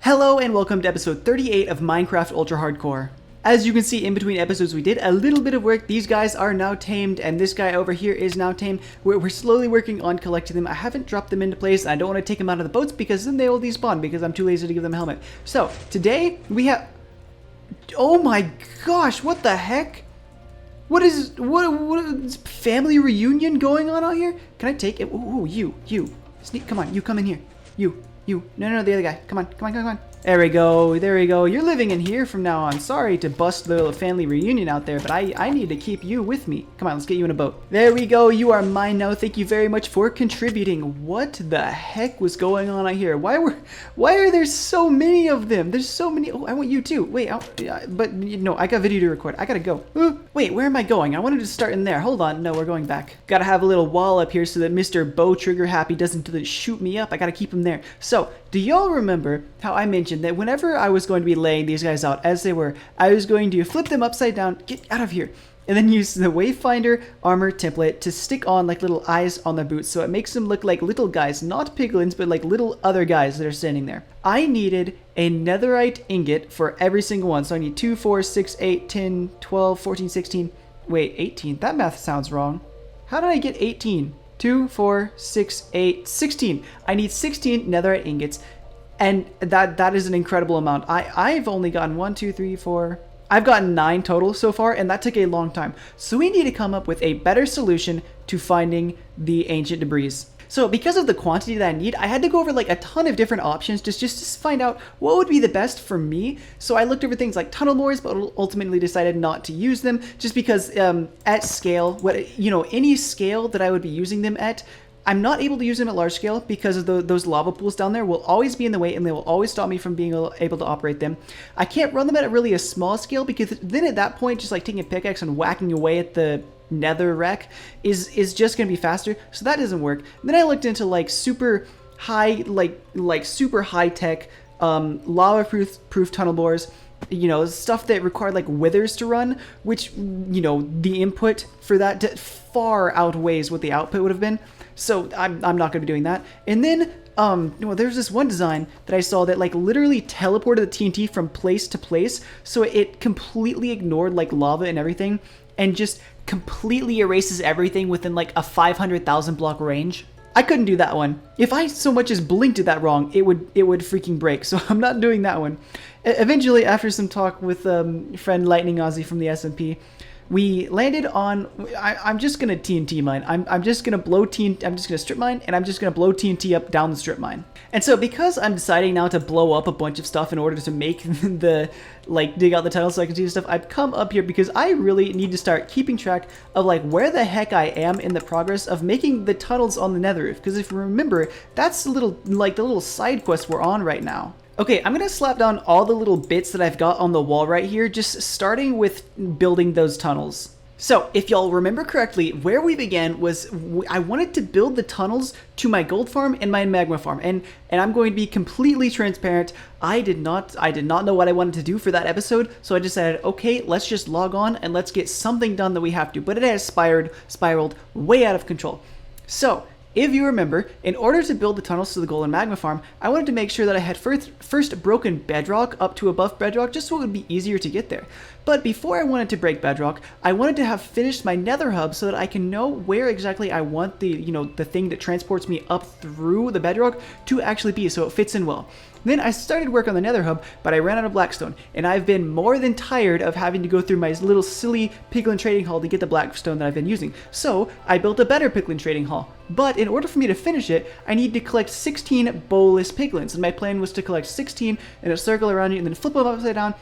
Hello and welcome to episode 38 of Minecraft Ultra Hardcore. As you can see, in between episodes we did a little bit of work. These guys are now tamed and this guy over here is now tamed. We're slowly working on collecting them. I haven't dropped them into place. I don't want to take them out of the boats because then they will despawn because I'm too lazy to give them a helmet. So today we have... Oh my gosh, what the heck? What is family reunion going on out here? Can I take it? Ooh, you. Sneak, come on, you come in here. You. No, the other guy. Come on. There we go. You're living in here from now on. Sorry to bust the little family reunion out there, but I need to keep you with me. Come on, let's get you in a boat. There we go. You are mine now. Thank you very much for contributing. What the heck was going on out here? Why are there so many of them? There's so many. Oh, I want you too. Wait, but no, I got video to record. I gotta go. Wait, where am I going? I wanted to start in there. Hold on. No, we're going back. Gotta have a little wall up here so that Mr. Bow Trigger Happy doesn't shoot me up. I gotta keep him there. So, do y'all remember how I mentioned that whenever I was going to be laying these guys out as they were, I was going to flip them upside down, get out of here, and then use the Wayfinder armor template to stick on like little eyes on their boots so it makes them look like little guys, not piglins, but like little other guys that are standing there. I needed a netherite ingot for every single one, so I need 2, 4, 6, 8, 10, 12, 14, 16, wait, 18, that math sounds wrong. How did I get 18? 2, 4, 6, 8, 16. I need 16 netherite ingots, and that is an incredible amount. I've only gotten 1, 2, 3, 4. I've gotten 9 total so far, and that took a long time. So we need to come up with a better solution to finding the ancient debris. So because of the quantity that I need, I had to go over like a ton of different options just to find out what would be the best for me. So I looked over things like tunnel bores, but ultimately decided not to use them just because at scale, any scale that I would be using them at, I'm not able to use them at large scale because of those lava pools down there will always be in the way and they will always stop me from being able to operate them. I can't run them at really a small scale because then at that point, just like taking a pickaxe and whacking away at the nether wreck is just going to be faster. So that doesn't work. Then I looked into like super high, like super high tech lava proof tunnel bores. Stuff that required like withers to run, which, the input for that far outweighs what the output would have been. So I'm not going to be doing that. And then, there's this one design that I saw that like literally teleported the TNT from place to place. So it completely ignored like lava and everything and just completely erases everything within like a 500,000 block range. I couldn't do that one. If I so much as blinked at that wrong, it would freaking break. So I'm not doing that one. Eventually, after some talk with friend Lightning Ozzy from the SMP, we landed on. I'm just gonna TNT mine. I'm just gonna blow TNT. I'm just gonna strip mine, and I'm just gonna blow TNT up down the strip mine. And so because I'm deciding now to blow up a bunch of stuff in order to make dig out the tunnel so I can see the stuff, I've come up here because I really need to start keeping track of like where the heck I am in the progress of making the tunnels on the nether roof. Because if you remember, that's the little side quest we're on right now. Okay, I'm gonna slap down all the little bits that I've got on the wall right here, just starting with building those tunnels. So, if y'all remember correctly, where we began was I wanted to build the tunnels to my gold farm and my magma farm, and I'm going to be completely transparent. I did not know what I wanted to do for that episode, so I decided, okay, let's just log on and let's get something done that we have to. But it has spiraled way out of control. So, if you remember, in order to build the tunnels to the gold and magma farm, I wanted to make sure that I had first broken bedrock up to above bedrock just so it would be easier to get there. But before I wanted to break bedrock, I wanted to have finished my nether hub so that I can know where exactly I want the thing that transports me up through the bedrock to actually be so it fits in well. Then I started work on the nether hub, but I ran out of blackstone, and I've been more than tired of having to go through my little silly piglin trading hall to get the blackstone that I've been using. So I built a better piglin trading hall. But in order for me to finish it, I need to collect 16 bowless piglins, and my plan was to collect 16 in a circle around you and then flip them upside down,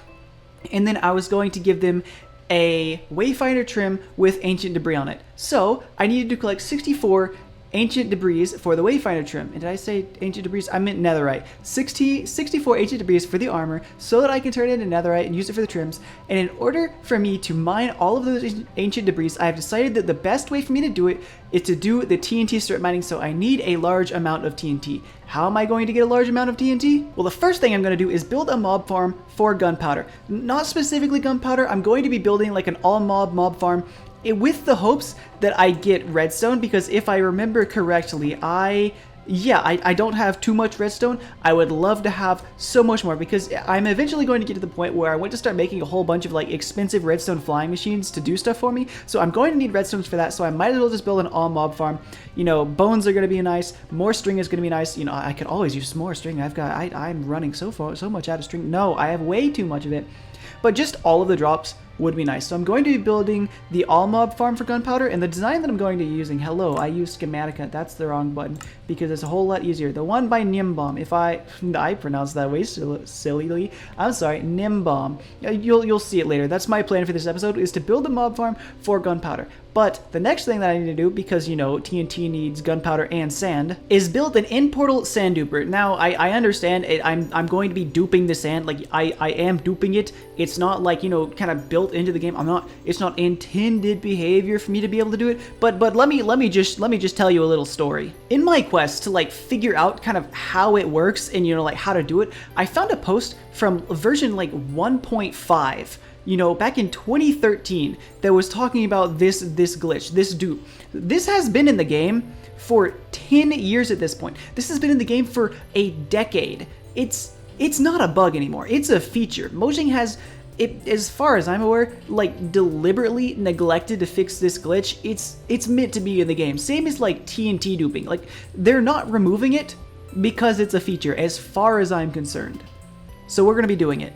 and then I was going to give them a Wayfinder trim with ancient debris on it. So I needed to collect 64 ancient debris for the Wayfinder trim. And did I say ancient debris? I meant netherite. 64 ancient debris for the armor so that I can turn it into netherite and use it for the trims. And in order for me to mine all of those ancient debris, I have decided that the best way for me to do it is to do the TNT strip mining, so I need a large amount of TNT. How am I going to get a large amount of TNT? Well, the first thing I'm going to do is build a mob farm for gunpowder. Not specifically gunpowder, I'm going to be building like an all mob farm with the hopes that I get redstone, because if I remember correctly, I yeah, I don't have too much redstone. I would love to have so much more because I'm eventually going to get to the point where I want to start making a whole bunch of like expensive redstone flying machines to do stuff for me. So I'm going to need redstones for that. So I might as well just build an all mob farm. You know, bones are going to be nice. More string is going to be nice. You know, I could always use some more string. I'm running so much out of string. No, I have way too much of it. But just all of the drops would be nice. So I'm going to be building the all mob farm for gunpowder, and the design that I'm going to be using, hello, I use Schematica, that's the wrong button, because it's a whole lot easier. The one by Nimbom, if I pronounce that way sillily, I'm sorry, Nimbom. You'll see it later. That's my plan for this episode, is to build a mob farm for gunpowder. But the next thing that I need to do, because, you know, TNT needs gunpowder and sand, is build an in-portal sand duper. Now, I understand I'm going to be duping the sand. Like, I am duping it. It's not like, you know, kind of built into the game. It's not intended behavior for me to be able to do it. But let me just tell you a little story. In my quest to like figure out kind of how it works and, you know, like how to do it, I found a post from version like 1.5. You know, back in 2013, that was talking about this glitch, this dupe. This has been in the game for 10 years at this point. This has been in the game for a decade. It's not a bug anymore. It's a feature. Mojang has, as far as I'm aware, like deliberately neglected to fix this glitch. It's meant to be in the game. Same as like TNT duping. Like, they're not removing it because it's a feature, as far as I'm concerned. So we're gonna be doing it.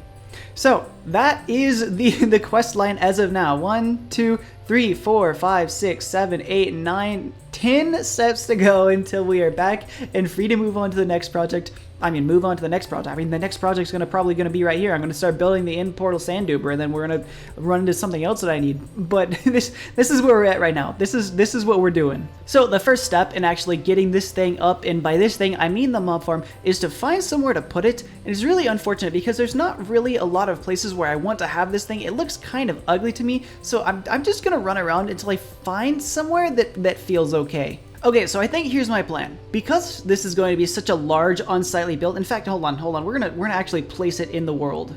So that is the quest line as of now. 1, 2, 3, 4, 5, 6, 7, 8, 9, 10 steps to go until we are back and free to move on to the next project. The next project's probably gonna be right here. I'm gonna start building the in-portal sand duper, and then we're gonna run into something else that I need. But this is where we're at right now. This is what we're doing. So the first step in actually getting this thing up, and by this thing I mean the mob farm, is to find somewhere to put it. And it's really unfortunate because there's not really a lot of places where I want to have this thing. It looks kind of ugly to me, so I'm just gonna run around until I find somewhere that feels okay. Okay, so I think here's my plan. Because this is going to be such a large, unsightly build. In fact, hold on. We're gonna actually place it in the world.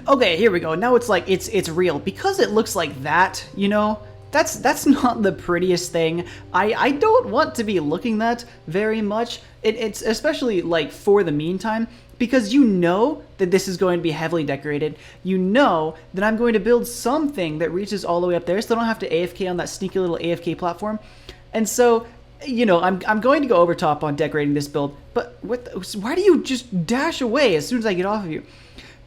Okay, here we go. Now it's like it's real. Because it looks like that, you know, that's not the prettiest thing. I don't want to be looking that very much. It's especially like for the meantime, because you know that this is going to be heavily decorated. You know that I'm going to build something that reaches all the way up there, so I don't have to AFK on that sneaky little AFK platform. And so, you know, I'm going to go over top on decorating this build, but why do you just dash away as soon as I get off of you?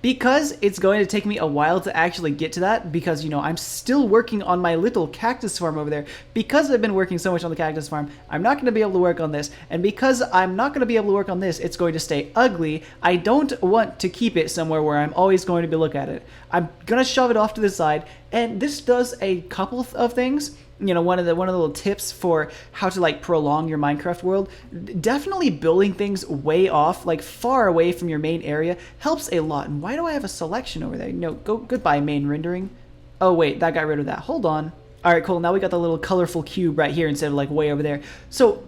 Because it's going to take me a while to actually get to that, because, you know, I'm still working on my little cactus farm over there. Because I've been working so much on the cactus farm, I'm not going to be able to work on this. And because I'm not going to be able to work on this, it's going to stay ugly. I don't want to keep it somewhere where I'm always going to be looking at it. I'm going to shove it off to the side, and this does a couple of things. You know, one of the little tips for how to like prolong your Minecraft world, definitely building things way off, like far away from your main area, helps a lot. And why do I have a selection over there? No, goodbye main rendering. Oh wait, that got rid of that. Hold on. All right, cool. Now we got the little colorful cube right here instead of like way over there. So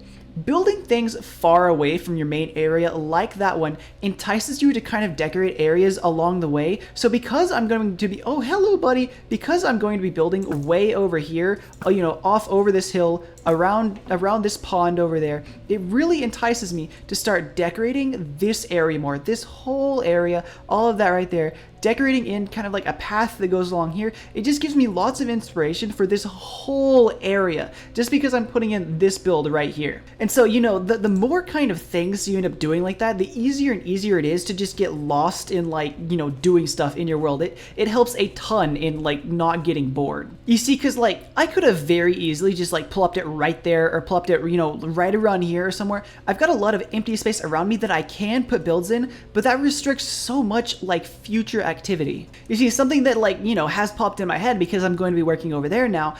building things far away from your main area like that one entices you to kind of decorate areas along the way. So because I'm going to be, oh, hello, buddy. Because I'm going to be building way over here, you know, off over this hill, around this pond over there, it really entices me to start decorating this area more. This whole area, all of that right there, decorating in kind of like a path that goes along here. It just gives me lots of inspiration for this whole area, just because I'm putting in this build right here. And so, you know, the more kind of things you end up doing like that, the easier and easier it is to just get lost in, like, you know, doing stuff in your world. It helps a ton in like not getting bored. You see, because like I could have very easily just like plopped it right there, or plopped it, you know, right around here or somewhere. I've got a lot of empty space around me that I can put builds in, but that restricts so much like future activity. You see, something that like, you know, has popped in my head because I'm going to be working over there now.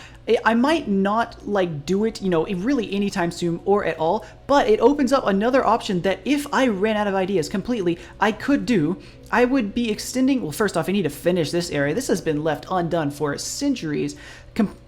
I might not like do it, you know, really anytime soon or at all, but it opens up another option that if I ran out of ideas completely, I could do. I would be extending, well, first off, I need to finish this area. This has been left undone for centuries.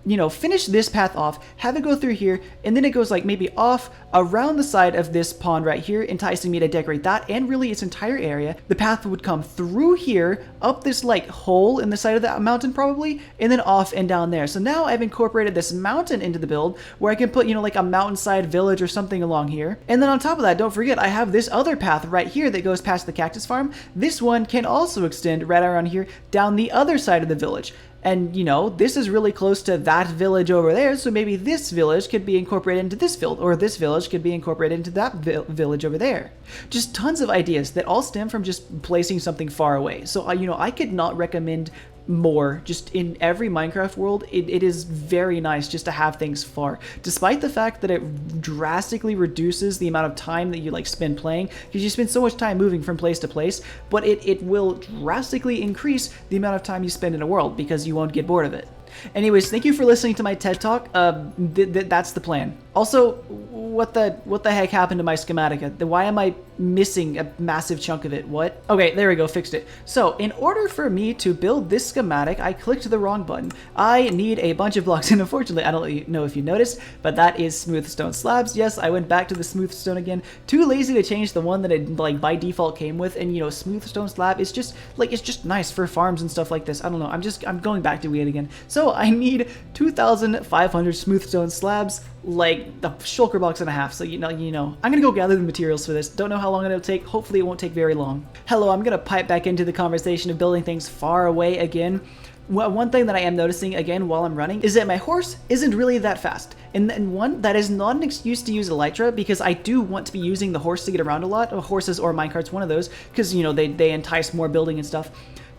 You know, finish this path off, have it go through here, and then it goes like maybe off around the side of this pond right here, enticing me to decorate that and really its entire area. The path would come through here, up this like hole in the side of that mountain probably, and then off and down there. So now I've incorporated incorporated this mountain into the build where I can put, you know, like a mountainside village or something along here. And then on top of that, don't forget, I have this other path right here that goes past the cactus farm. This one can also extend right around here down the other side of the village. And, you know, this is really close to that village over there, so maybe this village could be incorporated into this field, or this village could be incorporated into that village over there. Just tons of ideas that all stem from just placing something far away. So, you know, I could not recommend more. Just in every Minecraft world, it is very nice just to have things far, despite the fact that it drastically reduces the amount of time that you like spend playing, because you spend so much time moving from place to place, but it will drastically increase the amount of time you spend in a world because you won't get bored of it. Anyways, thank you for listening to my TED Talk. That's the plan. Also, what the heck happened to my schematic? Why am I missing a massive chunk of it? What? Okay, there we go, fixed it. So, in order for me to build this schematic, I clicked the wrong button. I need a bunch of blocks, and unfortunately, I don't know if you noticed, but that is smooth stone slabs. Yes, I went back to the smooth stone again. Too lazy to change the one that it like by default came with, and you know, smooth stone slab is just like, it's just nice for farms and stuff like this. I don't know, I'm going back to it again. So I need 2,500 smooth stone slabs, like the shulker box and a half. So you know, I'm gonna go gather the materials for this. Don't know how long it'll take. Hopefully it won't take very long. Hello, I'm gonna pipe back into the conversation of building things far away again. One thing that I am noticing again while I'm running is that my horse isn't really that fast. And one, that is not an excuse to use Elytra, because I do want to be using the horse to get around a lot. Horses or minecarts, one of those, because you know, they entice more building and stuff.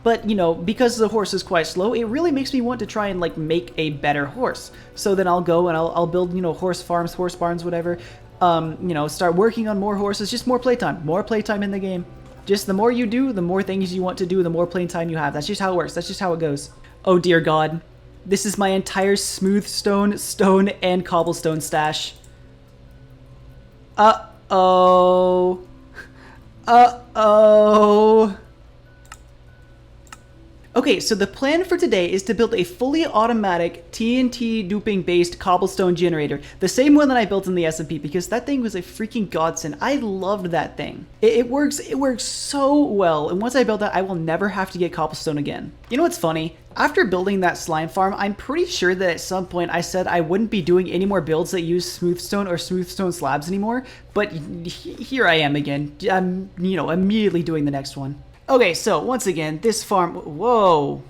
But, you know, because the horse is quite slow, it really makes me want to try and, like, make a better horse. So then I'll go and I'll build, you know, horse farms, horse barns, whatever. You know, start working on more horses, just more playtime in the game. Just the more you do, the more things you want to do, the more playtime you have. That's just how it works. That's just how it goes. Oh, dear God. This is my entire smooth stone, and cobblestone stash. Uh-oh. Uh-oh. Okay, so the plan for today is to build a fully automatic TNT duping based cobblestone generator, the same one that I built in the SMP, because that thing was a freaking godsend. I loved that thing. It works so well, and once I build that, I will never have to get cobblestone again. You know what's funny? After building that slime farm, I'm pretty sure that at some point I said I wouldn't be doing any more builds that use smoothstone or smoothstone slabs anymore, but here I am again. I'm, you know, immediately doing the next one. Okay, so once again, this farm. Whoa!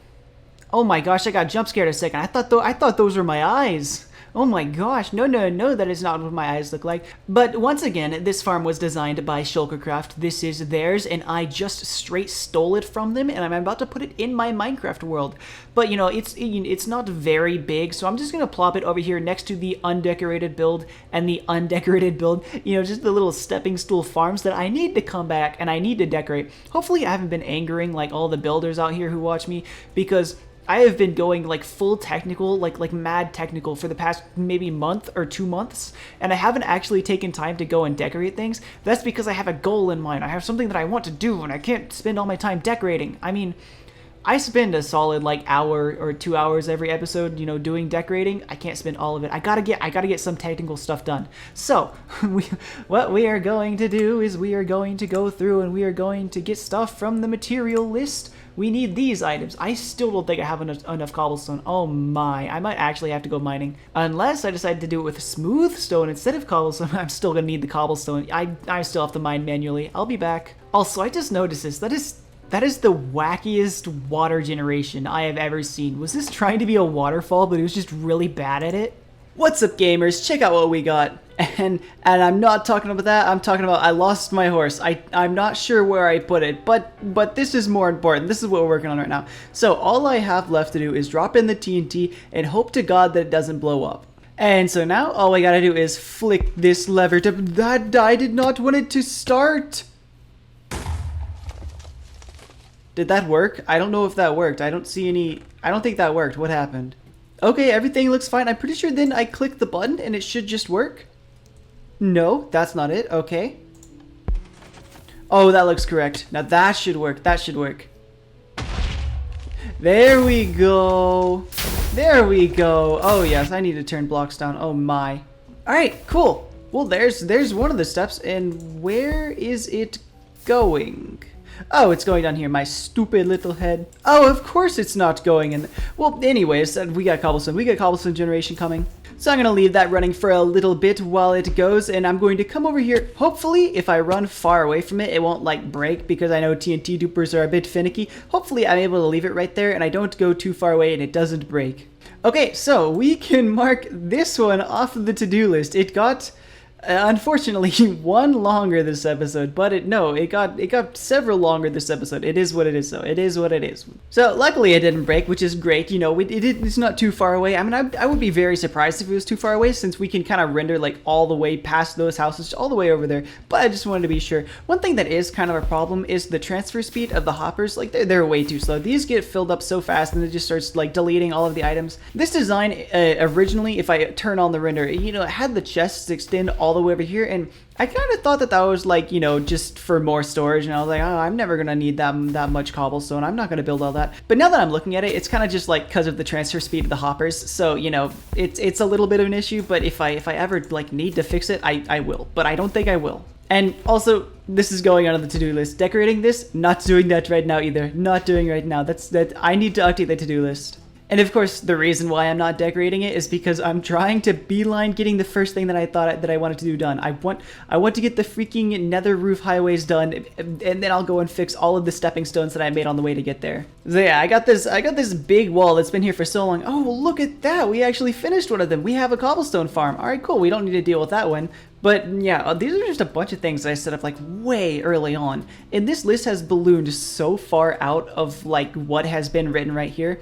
Oh my gosh, I got jump scared a second. I thought those were my eyes. Oh my gosh, no, that is not what my eyes look like. But once again, this farm was designed by Shulkercraft. This is theirs, and I just straight stole it from them, and I'm about to put it in my Minecraft world. But you know, it's not very big, so I'm just gonna plop it over here next to the undecorated build and the undecorated build. You know, just the little stepping stool farms that I need to come back and I need to decorate. Hopefully, I haven't been angering like all the builders out here who watch me, because I have been going like full technical, like mad technical for the past maybe month or 2 months, and I haven't actually taken time to go and decorate things. That's because I have a goal in mind. I have something that I want to do, and I can't spend all my time decorating. I mean, I spend a solid like hour or 2 hours every episode, you know, doing decorating. I can't spend all of it. I gotta get some technical stuff done. So, what we are going to do is we are going to go through and we are going to get stuff from the material list. We need these items. I still don't think I have enough cobblestone. Oh my, I might actually have to go mining. Unless I decide to do it with smooth stone instead of cobblestone, I'm still gonna need the cobblestone. I still have to mine manually. I'll be back. Also, I just noticed this. That is the wackiest water generation I have ever seen. Was this trying to be a waterfall, but it was just really bad at it? What's up, gamers? Check out what we got. And I'm not talking about that. I'm talking about I lost my horse. I'm not sure where I put it, but this is more important. This is what we're working on right now. So all I have left to do is drop in the TNT and hope to God that it doesn't blow up. And so now all I gotta do is flick this lever to that. I did not want it to start. Did that work? I don't know if that worked. I don't think that worked. What happened? Okay, everything looks fine. I'm pretty sure then I clicked the button and it should just work. No, that's not it. Okay. Oh, that looks correct. Now that should work. That should work. There we go. There we go. Oh yes, I need to turn blocks down. Oh my. Alright, cool. Well, there's one of the steps, and where is it going? Oh, it's going down here, my stupid little head. Oh, of course it's not going in. Well, anyways, we got cobblestone. We got cobblestone generation coming. So I'm going to leave that running for a little bit while it goes, and I'm going to come over here. Hopefully, if I run far away from it, it won't, like, break, because I know TNT dupers are a bit finicky. Hopefully, I'm able to leave it right there, and I don't go too far away, and it doesn't break. Okay, so we can mark this one off of the to-do list. It got... unfortunately, one longer this episode, but it got several longer this episode. It is what it is, though. It is what it is. So luckily, it didn't break, which is great. You know, it's not too far away. I mean, I would be very surprised if it was too far away, since we can kind of render like all the way past those houses, all the way over there. But I just wanted to be sure. One thing that is kind of a problem is the transfer speed of the hoppers. Like they're way too slow. These get filled up so fast, and it just starts like deleting all of the items. This design originally, if I turn on the render, you know, it had the chests extend all the way over here, and I kind of thought that was like, you know, just for more storage, and I was like, oh, I'm never gonna need that much cobblestone. I'm not gonna build all that. But now that I'm looking at it, it's kind of just like because of the transfer speed of the hoppers. So, you know, it's a little bit of an issue, but if I ever like need to fix it, I will. But I don't think I will. And also, this is going on the to-do list. Decorating this, not doing that right now either. Not doing right now. I need to update the to-do list. And of course, the reason why I'm not decorating it is because I'm trying to beeline getting the first thing that I thought that I wanted to do done. I want to get the freaking nether roof highways done, and then I'll go and fix all of the stepping stones that I made on the way to get there. So yeah, I got this big wall that's been here for so long. Oh, look at that. We actually finished one of them. We have a cobblestone farm. All right, cool. We don't need to deal with that one. But yeah, these are just a bunch of things that I set up like way early on. And this list has ballooned so far out of like what has been written right here.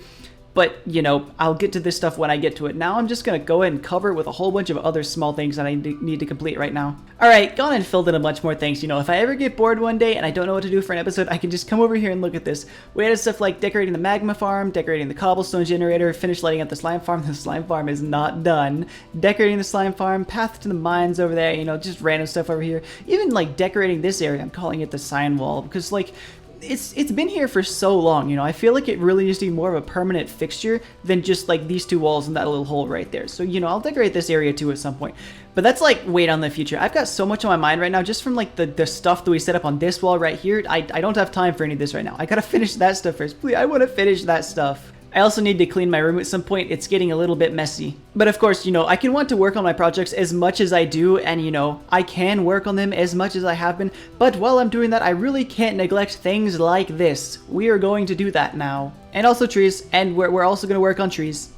But, you know, I'll get to this stuff when I get to it. Now I'm just going to go ahead and cover it with a whole bunch of other small things that I need to complete right now. Alright, gone and filled in a bunch more things. You know, if I ever get bored one day and I don't know what to do for an episode, I can just come over here and look at this. We had stuff like decorating the magma farm, decorating the cobblestone generator, finished lighting up the slime farm. The slime farm is not done. Decorating the slime farm, path to the mines over there, you know, just random stuff over here. Even, like, decorating this area, I'm calling it the sign wall, because, like... It's been here for so long, you know. I feel like it really needs to be more of a permanent fixture than just like these two walls and that little hole right there. So, you know, I'll decorate this area too at some point. But that's like way down the future. I've got so much on my mind right now just from like the stuff that we set up on this wall right here. I don't have time for any of this right now. I gotta finish that stuff first. Please, I want to finish that stuff. I also need to clean my room at some point. It's getting a little bit messy. But of course, you know, I can want to work on my projects as much as I do, and you know, I can work on them as much as I have been, but while I'm doing that, I really can't neglect things like this. We are going to do that now. And also trees, and we're also going to work on trees.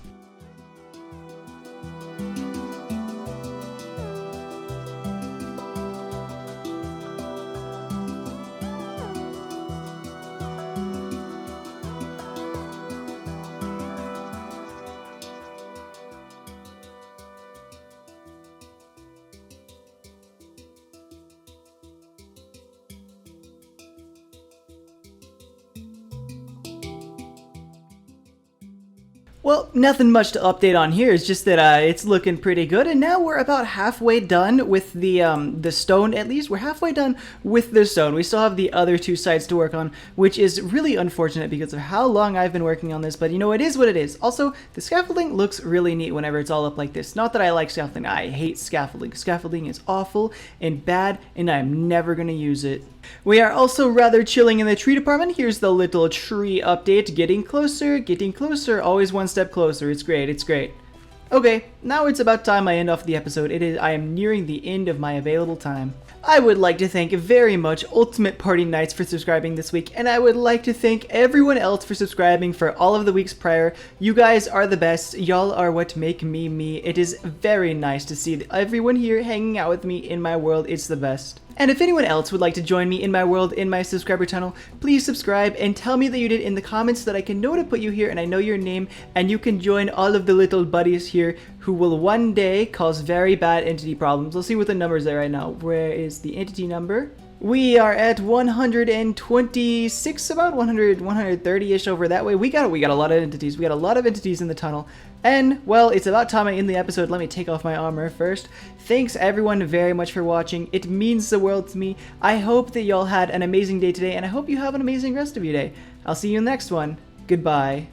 Well, nothing much to update on here. It's just that it's looking pretty good, and now we're about halfway done with the stone. At least we're halfway done with the stone. We still have the other two sides to work on, which is really unfortunate because of how long I've been working on this. But you know, it is what it is. Also, the scaffolding looks really neat whenever it's all up like this. Not that I like scaffolding. I hate scaffolding. Scaffolding is awful and bad, and I'm never gonna use it. We are also rather chilling in the tree department. Here's the little tree update. Getting closer, always one step closer. It's great, it's great. Okay, now it's about time I end off the episode. I am nearing the end of my available time. I would like to thank very much Ultimate Party Knights for subscribing this week, and I would like to thank everyone else for subscribing for all of the weeks prior. You guys are the best. Y'all are what make me me. It is very nice to see everyone here hanging out with me in my world. It's the best. And if anyone else would like to join me in my world in my subscriber tunnel, please subscribe and tell me that you did in the comments so that I can know to put you here and I know your name, and you can join all of the little buddies here who will one day cause very bad entity problems. Let's see what the numbers are right now. Where is the entity number? We are at 126, about 130-ish over that way. We got a lot of entities. We got a lot of entities in the tunnel. And, well, it's about time I end the episode. Let me take off my armor first. Thanks everyone very much for watching. It means the world to me. I hope that y'all had an amazing day today, and I hope you have an amazing rest of your day. I'll see you in the next one. Goodbye.